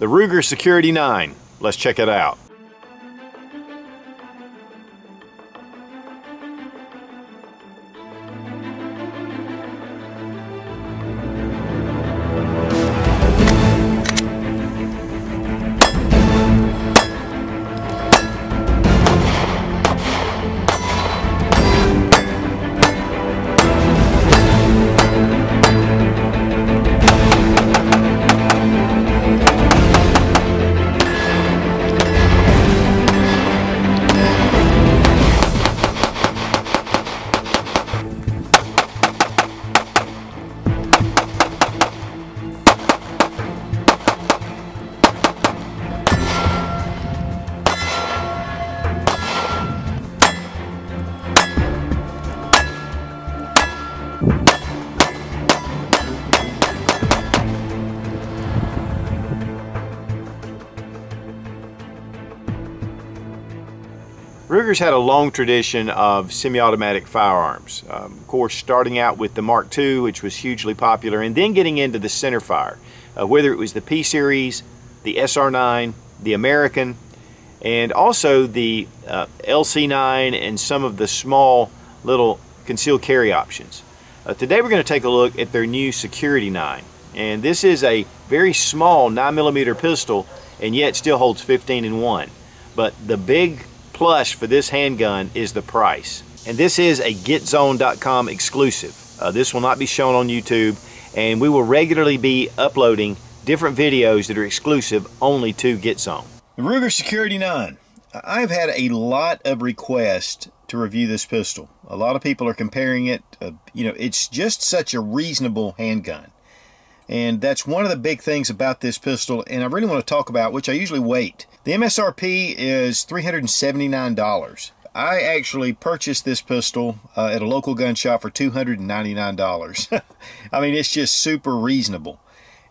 the Ruger Security 9. Let's check it out. Ruger's had a long tradition of semi-automatic firearms. Of course, starting out with the Mark II, which was hugely popular, and then getting into the centerfire. Whether it was the P-Series, the SR9, the American, and also the LC9 and some of the small little concealed carry options. Today we're going to take a look at their new Security 9. And this is a very small 9mm pistol, and yet still holds 15 in 1. But the big plus for this handgun is the price. And this is a GetZone.com exclusive. This will not be shown on YouTube, and we will regularly be uploading different videos that are exclusive only to GetZone. The Ruger Security 9. I've had a lot of requests to review this pistol. A lot of people are comparing it. You know, it's just such a reasonable handgun. And that's one of the big things about this pistol, and I really want to talk about, which I usually wait. The MSRP is $379. I actually purchased this pistol at a local gun shop for $299. I mean, it's just super reasonable.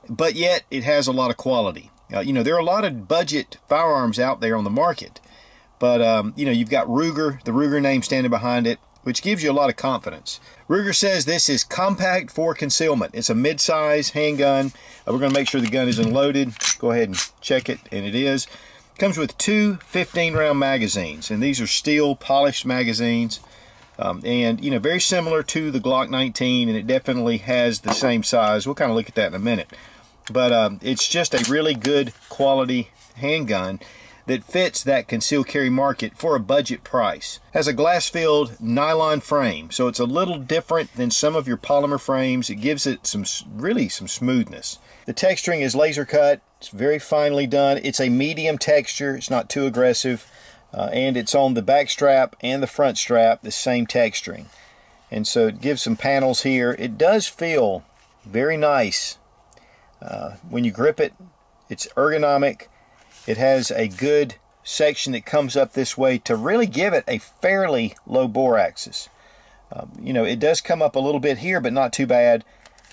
But yet, it has a lot of quality. You know, there are a lot of budget firearms out there on the market. But, you know, you've got Ruger, the Ruger name standing behind it, which gives you a lot of confidence. Ruger says this is compact for concealment. It's a mid-size handgun. We're going to make sure the gun is unloaded. Go ahead and check it, and it is. Comes with two 15-round magazines, and these are steel polished magazines. And, you know, very similar to the Glock 19, and it definitely has the same size. We'll kind of look at that in a minute. But it's just a really good quality handgun that fits that concealed carry market for a budget price. Has a glass-filled nylon frame, so it's a little different than some of your polymer frames. It gives it some smoothness. The texturing is laser cut. It's very finely done. It's a medium texture. It's not too aggressive. And it's on the back strap and the front strap, the same texturing. And so it gives some panels here. It does feel very nice. When you grip it, it's ergonomic. It has a good section that comes up this way to really give it a fairly low bore axis. You know, it does come up a little bit here, but not too bad.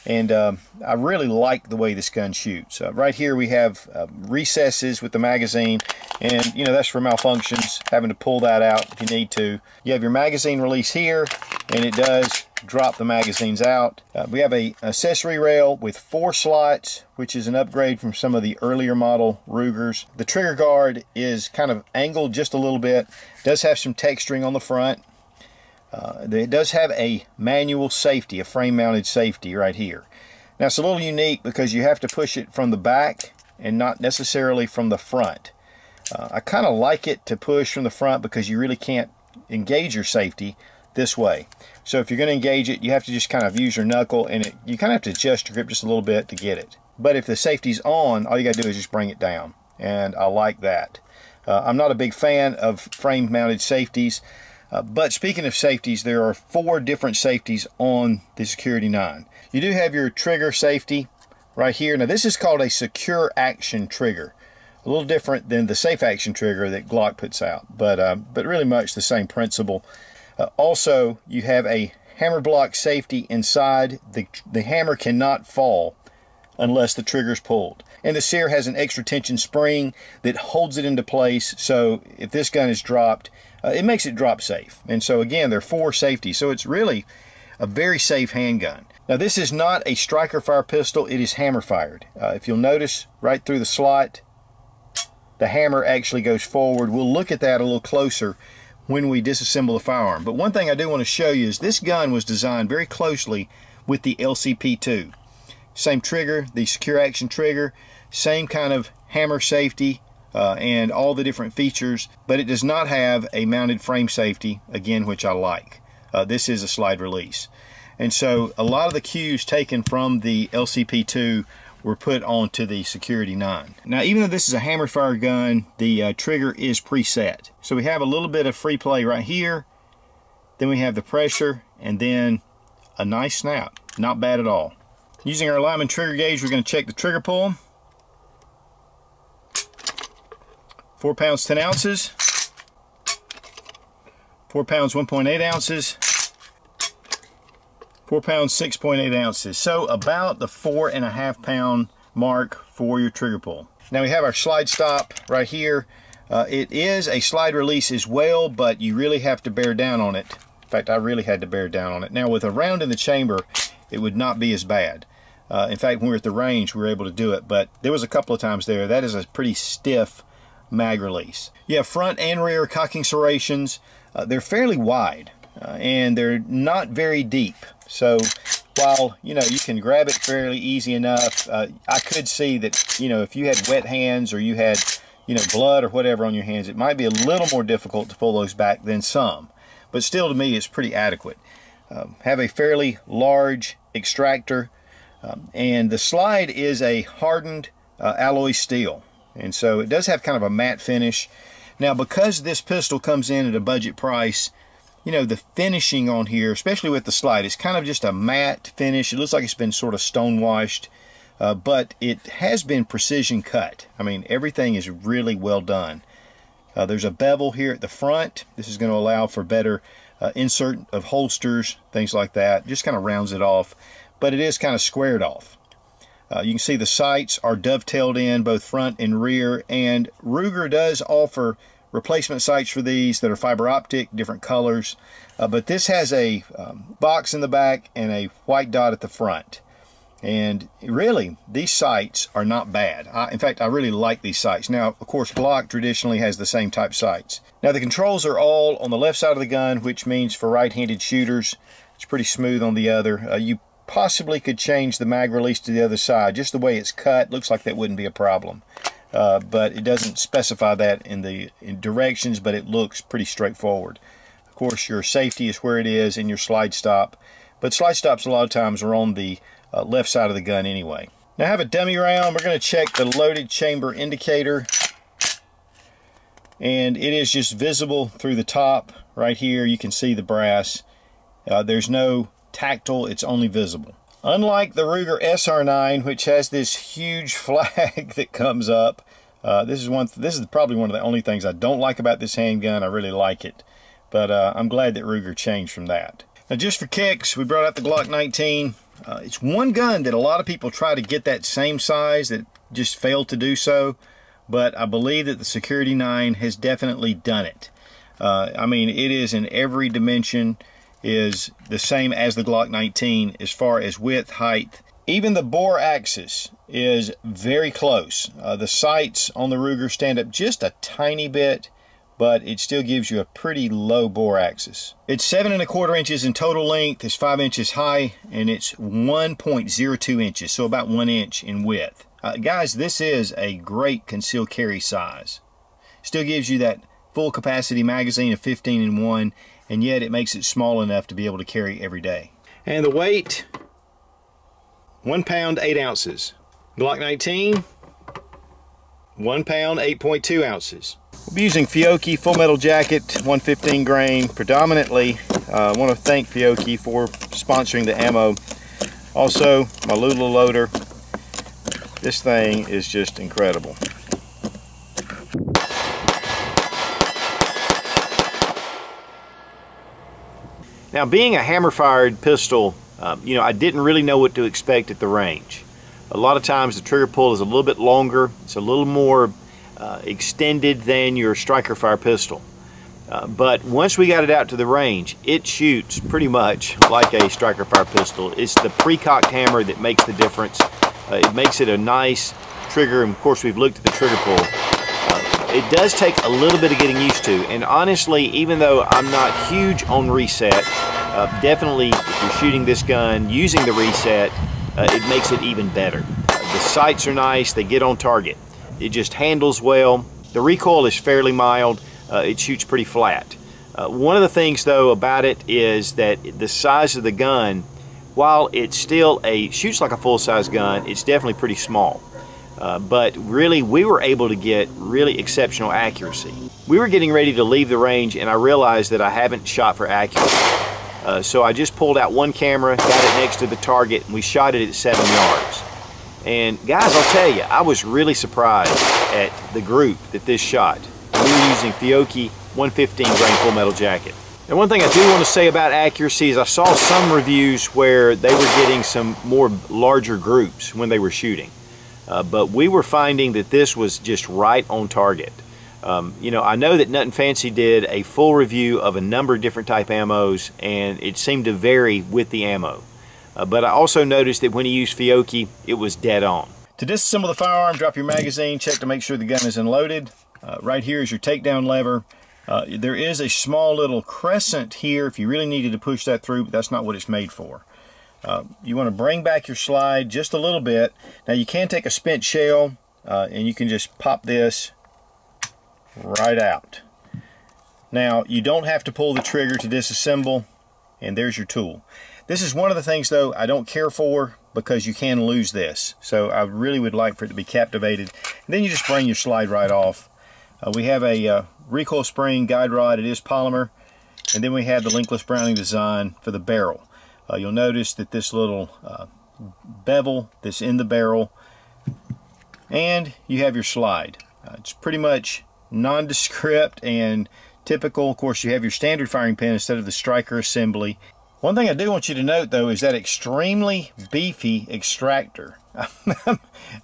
And I really like the way this gun shoots. Right here we have recesses with the magazine, and you know, that's for malfunctions, having to pull that out if you need to. You have your magazine release here, and it does drop the magazines out. We have a accessory rail with 4 slots, which is an upgrade from some of the earlier model Rugers. The trigger guard is kind of angled just a little bit. It does have some texturing on the front. It does have a manual safety, a frame-mounted safety right here. Now it's a little unique because you have to push it from the back and not necessarily from the front. I kind of like it to push from the front because you really can't engage your safety this way. So if you're going to engage it, you have to just kind of use your knuckle, and you kind of have to adjust your grip just a little bit to get it. But if the safety's on, all you got to do is just bring it down, and I like that. I'm not a big fan of frame-mounted safeties. But speaking of safeties, there are 4 different safeties on the Security 9. You do have your trigger safety right here. Now this is called a secure action trigger. A little different than the safe action trigger that Glock puts out, but really much the same principle. Also, you have a hammer block safety inside. The hammer cannot fall unless the trigger is pulled. And the sear has an extra tension spring that holds it into place, so if this gun is dropped, it makes it drop safe. And so again, there are 4 safeties, so it's really a very safe handgun. Now this is not a striker fire pistol, it is hammer fired. If you'll notice right through the slot, the hammer actually goes forward. We'll look at that a little closer when we disassemble the firearm. But one thing I do want to show you is this gun was designed very closely with the LCP2. Same trigger, the secure action trigger, same kind of hammer safety, and all the different features, but it does not have a mounted frame safety, again, which I like. This is a slide release. And so a lot of the cues taken from the LCP2 were put onto the Security 9. Now, even though this is a hammer fire gun, the trigger is preset. So we have a little bit of free play right here, then we have the pressure, and then a nice snap. Not bad at all. Using our Lyman trigger gauge, we're going to check the trigger pull. 4 pounds 10 ounces, 4 pounds 1.8 ounces, 4 pounds 6.8 ounces. So about the 4.5 pound mark for your trigger pull. Now we have our slide stop right here. It is a slide release as well, but you really have to bear down on it. In fact, I really had to bear down on it. Now with a round in the chamber, it would not be as bad. In fact, when we were at the range, we were able to do it, but there was a couple of times there. That is a pretty stiff mag release. You have front and rear cocking serrations. They're fairly wide and they're not very deep. So while, you know, you can grab it fairly easy enough, I could see that, you know, if you had wet hands or you had, you know, blood or whatever on your hands, it might be a little more difficult to pull those back than some. But still, to me, it's pretty adequate. Have a fairly large extractor, and the slide is a hardened alloy steel. And so it does have kind of a matte finish. Now, because this pistol comes in at a budget price, you know, the finishing on here, especially with the slide, is kind of just a matte finish. It looks like it's been sort of stone washed, but it has been precision cut. I mean, everything is really well done. There's a bevel here at the front. This is going to allow for better insert of holsters, things like that. Just kind of rounds it off, but it is kind of squared off. You can see the sights are dovetailed in both front and rear, and Ruger does offer replacement sights for these that are fiber optic, different colors, but this has a box in the back and a white dot at the front. And really, these sights are not bad. In fact, I really like these sights. Now, of course, Glock traditionally has the same type sights. Now, the controls are all on the left side of the gun, which means for right-handed shooters, it's pretty smooth on the other. You possibly could change the mag release to the other side. Just the way it's cut, looks like that wouldn't be a problem. But it doesn't specify that in directions, but it looks pretty straightforward. Of course, your safety is where it is in your slide stop, but slide stops a lot of times are on the left side of the gun anyway. Now I have a dummy round. We're going to check the loaded chamber indicator, and it is just visible through the top right here. You can see the brass. There's no tactile, it's only visible. Unlike the Ruger SR9, which has this huge flag that comes up, this is probably one of the only things I don't like about this handgun. I really like it, but I'm glad that Ruger changed from that. Now, just for kicks, we brought out the Glock 19. It's one gun that a lot of people try to get that same size that just failed to do so, but I believe that the Security 9 has definitely done it. I mean, it is in every dimension, is the same as the Glock 19 as far as width, height. Even the bore axis is very close. The sights on the Ruger stand up just a tiny bit, but it still gives you a pretty low bore axis. It's 7 1/4 inches in total length, it's 5 inches high, and it's 1.02 inches, so about 1 inch in width. Guys, this is a great concealed carry size. Still gives you that full capacity magazine of 15-in-1, and yet it makes it small enough to be able to carry every day. And the weight, 1 pound 8 ounces. Glock 19, 1 pound 8.2 ounces. We'll be using Fiocchi Full Metal Jacket 115 grain predominantly. I want to thank Fiocchi for sponsoring the ammo. Also, my Lula loader. This thing is just incredible. Now, being a hammer-fired pistol, you know, I didn't really know what to expect at the range. A lot of times the trigger pull is a little bit longer. It's a little more extended than your striker fire pistol. But once we got it out to the range, it shoots pretty much like a striker fire pistol. It's the pre-cocked hammer that makes the difference. It makes it a nice trigger, and of course we've looked at the trigger pull. it does take a little bit of getting used to, and honestly, even though I'm not huge on reset, definitely if you're shooting this gun using the reset, it makes it even better. The sights are nice, they get on target. It just handles well. The recoil is fairly mild. It shoots pretty flat. One of the things though about it is that the size of the gun, while it's still shoots like a full-size gun, it's definitely pretty small. But really, we were able to get really exceptional accuracy. We were getting ready to leave the range, and I realized that I haven't shot for accuracy. So I just pulled out one camera, got it next to the target, and we shot it at 7 yards. And guys, I'll tell you, I was really surprised at the group that this shot. We were using Fiocchi 115 grain full metal jacket. And one thing I do want to say about accuracy is I saw some reviews where they were getting some more larger groups when they were shooting. But we were finding that this was just right on target. You know, I know that Nut and Fancy did a full review of a number of different type ammos, and it seemed to vary with the ammo. But I also noticed that when he used Fiocchi, it was dead on. To disassemble the firearm, drop your magazine, check to make sure the gun is unloaded. Right here is your takedown lever. There is a small little crescent here if you really needed to push that through, but that's not what it's made for. You want to bring back your slide just a little bit. Now you can take a spent shell and you can just pop this right out. Now you don't have to pull the trigger to disassemble, and there's your tool. This is one of the things though I don't care for, because you can lose this. So I really would like for it to be captivated. And then you just bring your slide right off. We have a recoil spring guide rod. It is polymer. And then we have the linkless Browning design for the barrel. You'll notice that this little bevel that's in the barrel, and you have your slide. It's pretty much nondescript and typical. Of course, you have your standard firing pin instead of the striker assembly. One thing I do want you to note though is that extremely beefy extractor.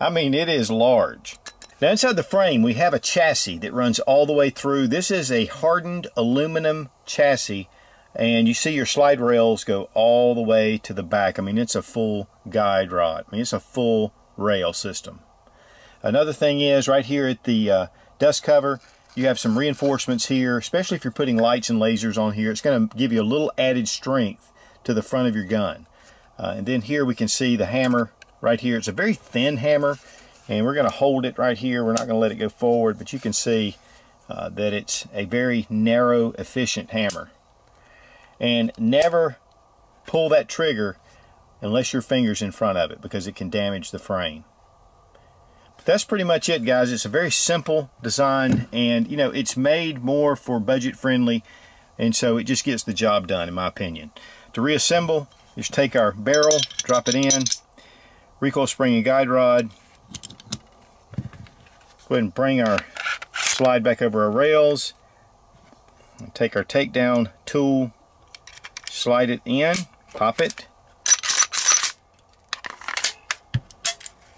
I mean, it is large. Now inside the frame we have a chassis that runs all the way through. This is a hardened aluminum chassis, and you see your slide rails go all the way to the back. I mean, it's a full guide rod. I mean, it's a full rail system. Another thing is right here at the dust cover, you have some reinforcements here, especially if you're putting lights and lasers on here. It's going to give you a little added strength to the front of your gun. And then here we can see the hammer right here. It's a very thin hammer, and we're going to hold it right here. We're not going to let it go forward, but you can see that it's a very narrow, efficient hammer. And never pull that trigger unless your finger's in front of it, because it can damage the frame. But that's pretty much it, guys. It's a very simple design, and you know, it's made more for budget friendly, and so it just gets the job done, in my opinion. To reassemble, just take our barrel, drop it in, recoil spring and guide rod. Go ahead and bring our slide back over our rails, and take our takedown tool, slide it in, pop it,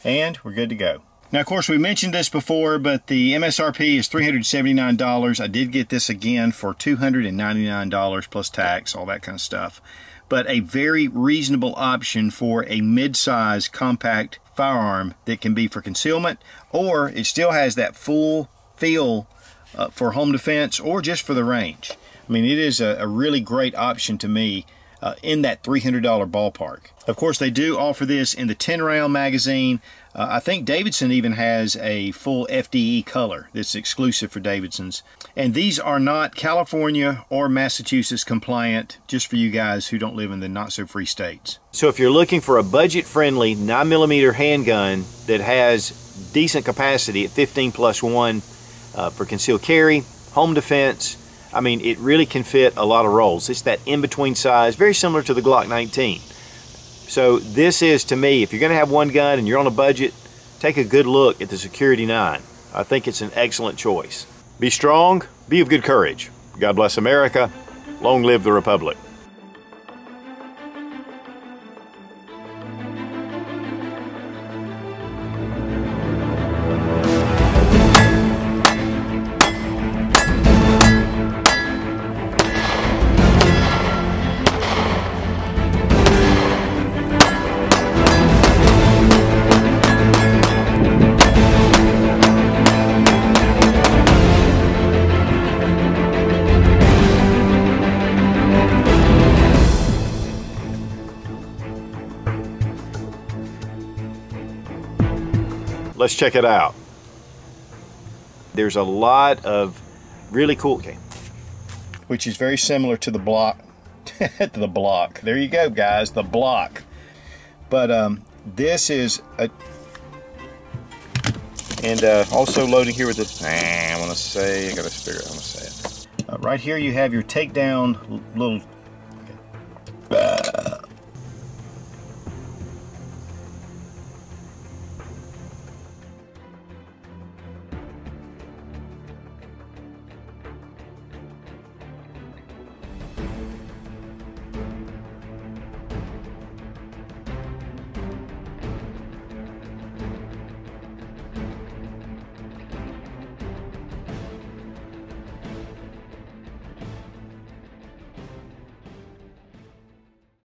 and we're good to go. Now, of course, we mentioned this before, but the MSRP is $379. I did get this again for $299 plus tax, all that kind of stuff. But a very reasonable option for a mid-size compact firearm that can be for concealment, or it still has that full feel for home defense or just for the range. I mean, it is a really great option to me in that $300 ballpark. Of course, they do offer this in the 10-round magazine. I think Davidson even has a full FDE color that's exclusive for Davidsons. And these are not California or Massachusetts compliant, just for you guys who don't live in the not-so-free states. So if you're looking for a budget-friendly 9mm handgun that has decent capacity at 15+1 for concealed carry, home defense, I mean, it really can fit a lot of roles. It's that in-between size, very similar to the Glock 19. So this is, to me, if you're going to have one gun and you're on a budget, take a good look at the Security 9. I think it's an excellent choice. Be strong, be of good courage. God bless America. Long live the Republic. let's check it out. There's a lot of really cool, okay. Which is very similar to the block. To the block. There you go, guys, the block. But this is a, and also loading here with this. I want to say, I gotta figure out how to say it. Right here you have your takedown little